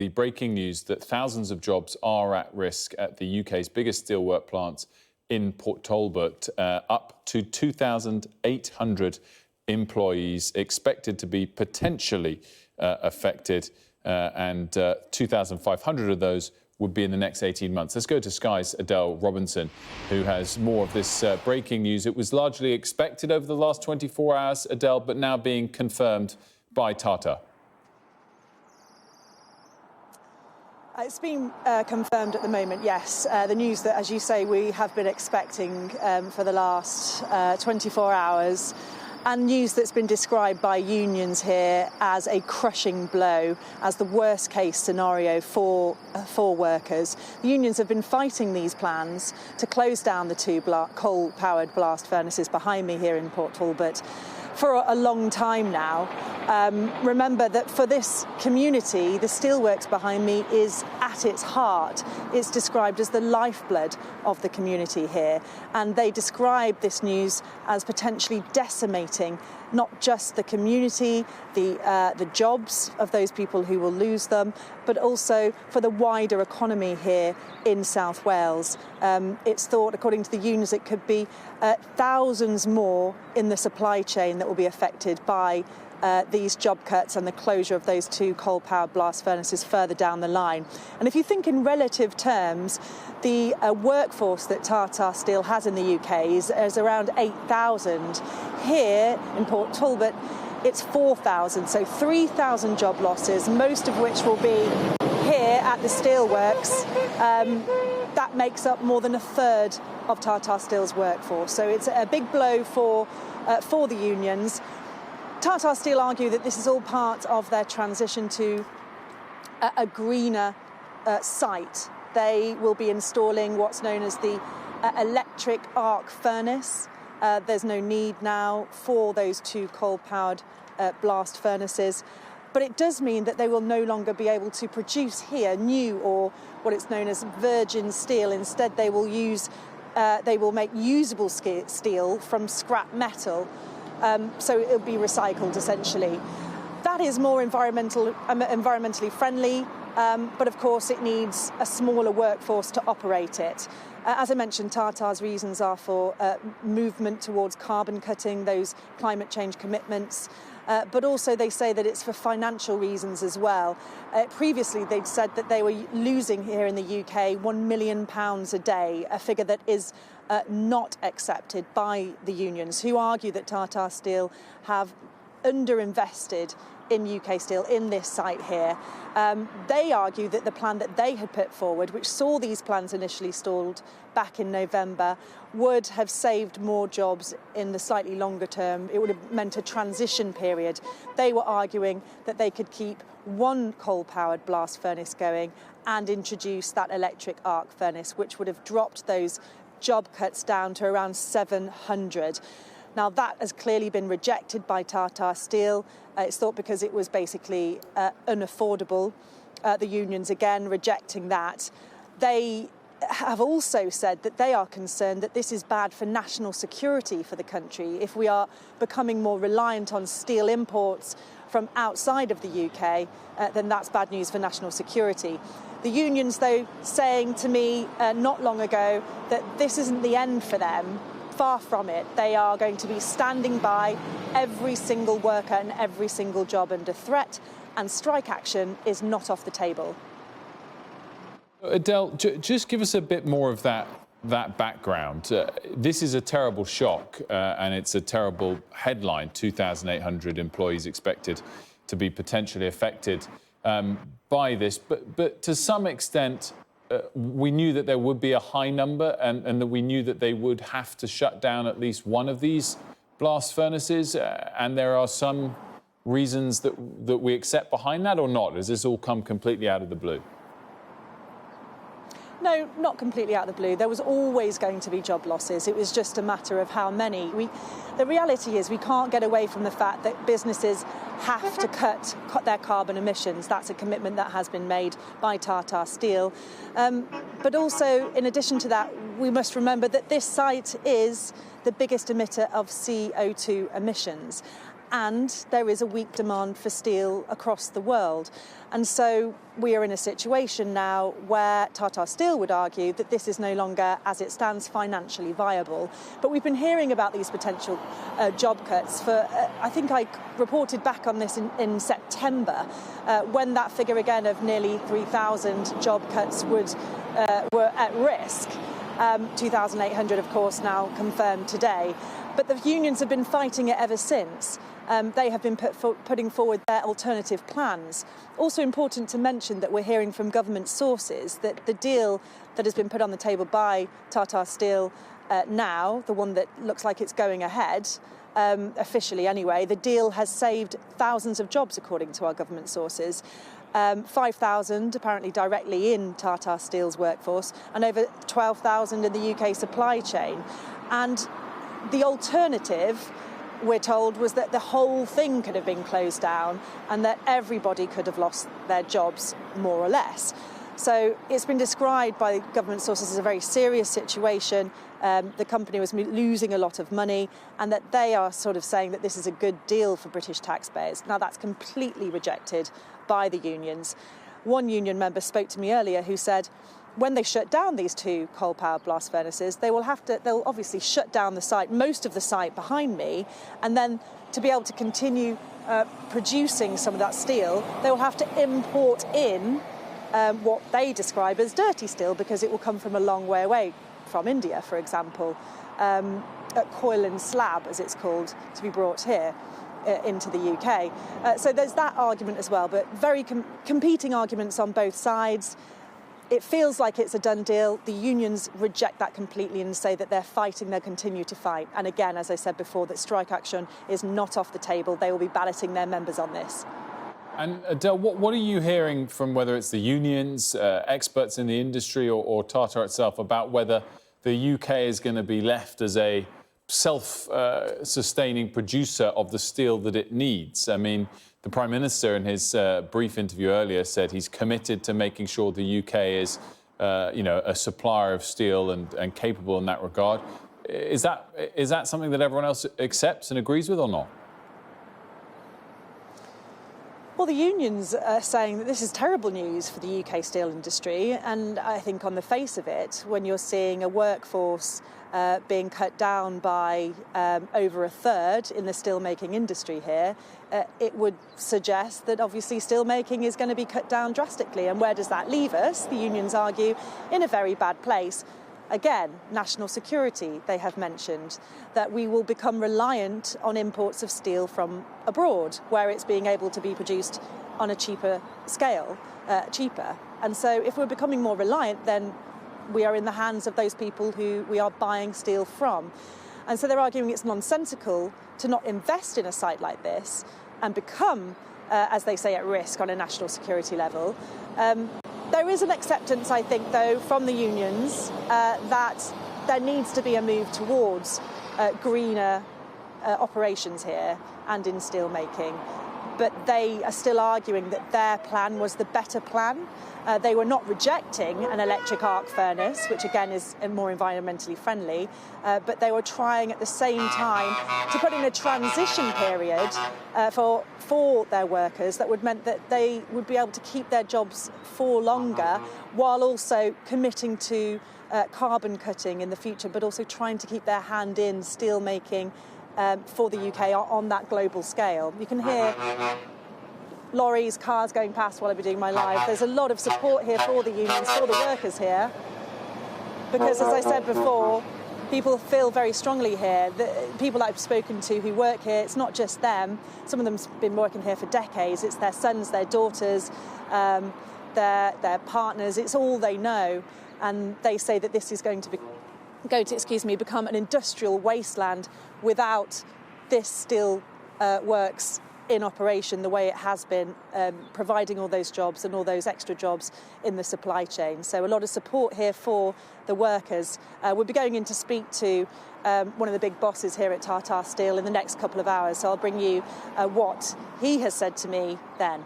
the breaking news that thousands of jobs are at risk at the UK's biggest steelwork plants in Port Talbot. Up to 2,800 employees expected to be potentially affected, and 2,500 of those would be in the next 18 months. Let's go to Sky's Adele Robinson, who has more of this breaking news. It was largely expected over the last 24 hours, Adele, but now being confirmed by Tata. It's been confirmed at the moment, yes. The news that, as you say, we have been expecting for the last 24 hours, and news that's been described by unions here as a crushing blow, as the worst case scenario for workers. The unions have been fighting these plans to close down the two coal-powered blast furnaces behind me here in Port Talbot for a long time now. Remember that for this community, the steelworks behind me is at its heart. It's described as the lifeblood of the community here, and they describe this news as potentially decimating not just the community, the jobs of those people who will lose them, but also for the wider economy here in South Wales. It's thought, according to the unions, it could be thousands more in the supply chain that will be affected by these job cuts and the closure of those two coal-powered blast furnaces further down the line. And if you think in relative terms, the workforce that Tata Steel has in the UK is around 8,000. Here in Port Talbot, it's 4,000, so 3,000 job losses, most of which will be here at the steelworks. That makes up more than a third of Tata Steel's workforce. So it's a big blow for the unions. Tata Steel argue that this is all part of their transition to a greener site. They will be installing what's known as the electric arc furnace. There's no need now for those two coal-powered blast furnaces. But it does mean that they will no longer be able to produce here new, or what it's known as virgin steel. Instead, they will make usable steel from scrap metal. So it'll be recycled, essentially. That is more environmentally friendly, but of course it needs a smaller workforce to operate it. As I mentioned, Tata's reasons are for movement towards carbon cutting, those climate change commitments, but also they say that it's for financial reasons as well. Previously they'd said that they were losing here in the UK £1 million a day, a figure that is not accepted by the unions, who argue that Tata Steel have underinvested in UK Steel in this site here. They argue that the plan that they had put forward, which saw these plans initially stalled back in November, would have saved more jobs in the slightly longer term. It would have meant a transition period. They were arguing that they could keep one coal-powered blast furnace going and introduce that electric arc furnace, which would have dropped those job cuts down to around 700. Now, that has clearly been rejected by Tata Steel. It's thought because it was basically unaffordable. The unions, again, rejecting that. They have also said that they are concerned that this is bad for national security for the country. If we are becoming more reliant on steel imports from outside of the UK, then that's bad news for national security. The unions, though, saying to me not long ago that this isn't the end for them. Far from it. They are going to be standing by every single worker and every single job under threat, and strike action is not off the table. Adele, just give us a bit more of that background. This is a terrible shock, and it's a terrible headline. 2,800 employees expected to be potentially affected by this, but to some extent, we knew that there would be a high number, and that we knew that they would have to shut down at least one of these blast furnaces, and there are some reasons that we accept behind that, or not? Does this all come completely out of the blue? No, not completely out of the blue. There was always going to be job losses. It was just a matter of how many. The reality is we can't get away from the fact that businesses have to cut their carbon emissions. That's a commitment that has been made by Tata Steel. But also, in addition to that, we must remember that this site is the biggest emitter of CO2 emissions. and there is a weak demand for steel across the world. And so we are in a situation now where Tata Steel would argue that this is no longer, as it stands, financially viable. But we've been hearing about these potential job cuts for, I think I reported back on this in September, when that figure again of nearly 3,000 job cuts were at risk. 2,800, of course, now confirmed today. But the unions have been fighting it ever since. They have been putting forward their alternative plans. Also important to mention that we're hearing from government sources that the deal that has been put on the table by Tata Steel now, the one that looks like it's going ahead, officially anyway, the deal has saved thousands of jobs, according to our government sources. 5,000 apparently directly in Tata Steel's workforce, and over 12,000 in the UK supply chain. And the alternative, we're told, was that the whole thing could have been closed down and that everybody could have lost their jobs, more or less. So it's been described by government sources as a very serious situation. The company was losing a lot of money, and that they are sort of saying that this is a good deal for British taxpayers. Now, that's completely rejected by the unions. One union member spoke to me earlier who said when they shut down these two coal-powered blast furnaces, they'll obviously shut down the site, most of the site behind me, and then to be able to continue producing some of that steel, they will have to import in what they describe as dirty steel, because it will come from a long way away, from India, for example, coil and slab, as it's called, to be brought here into the UK. So there's that argument as well, but very competing arguments on both sides. It feels like it's a done deal. The unions reject that completely and say that they're fighting, they'll continue to fight. And again, as I said before, that strike action is not off the table. They will be balloting their members on this. And Adele, what are you hearing from whether it's the unions, experts in the industry, or Tata itself about whether the UK is going to be left as a self-sustaining producer of the steel that it needs? I mean, the Prime Minister in his brief interview earlier said he's committed to making sure the UK is, a supplier of steel and capable in that regard. Is that something that everyone else accepts and agrees with, or not? Well, the unions are saying that this is terrible news for the UK steel industry, and I think on the face of it, when you're seeing a workforce being cut down by over a third in the steelmaking industry here, it would suggest that obviously steelmaking is going to be cut down drastically. And where does that leave us? The unions argue in a very bad place. Again, national security, they have mentioned, that we will become reliant on imports of steel from abroad, where it's being able to be produced on a cheaper scale, cheaper. And so if we're becoming more reliant, then we are in the hands of those people who we are buying steel from. And so they're arguing it's nonsensical to not invest in a site like this and become, as they say, at risk on a national security level. There is an acceptance, I think, though, from the unions that there needs to be a move towards greener operations here and in steelmaking. But they are still arguing that their plan was the better plan. They were not rejecting an electric arc furnace, which again is more environmentally friendly, but they were trying at the same time to put in a transition period for their workers that would mean that they would be able to keep their jobs for longer, while also committing to carbon cutting in the future, but also trying to keep their hand in steel making for the UK on that global scale. You can hear lorries, cars going past while I've been doing my live. There's a lot of support here for the unions, for the workers here, because, as I said before, people feel very strongly here. The people I've spoken to who work here, it's not just them. Some of them's been working here for decades. It's their sons, their daughters, their partners. It's all they know, and they say that this is going to become an industrial wasteland without this steel works in operation the way it has been, providing all those jobs and all those extra jobs in the supply chain. So a lot of support here for the workers. We'll be going in to speak to one of the big bosses here at Tata Steel in the next couple of hours, so I'll bring you what he has said to me then.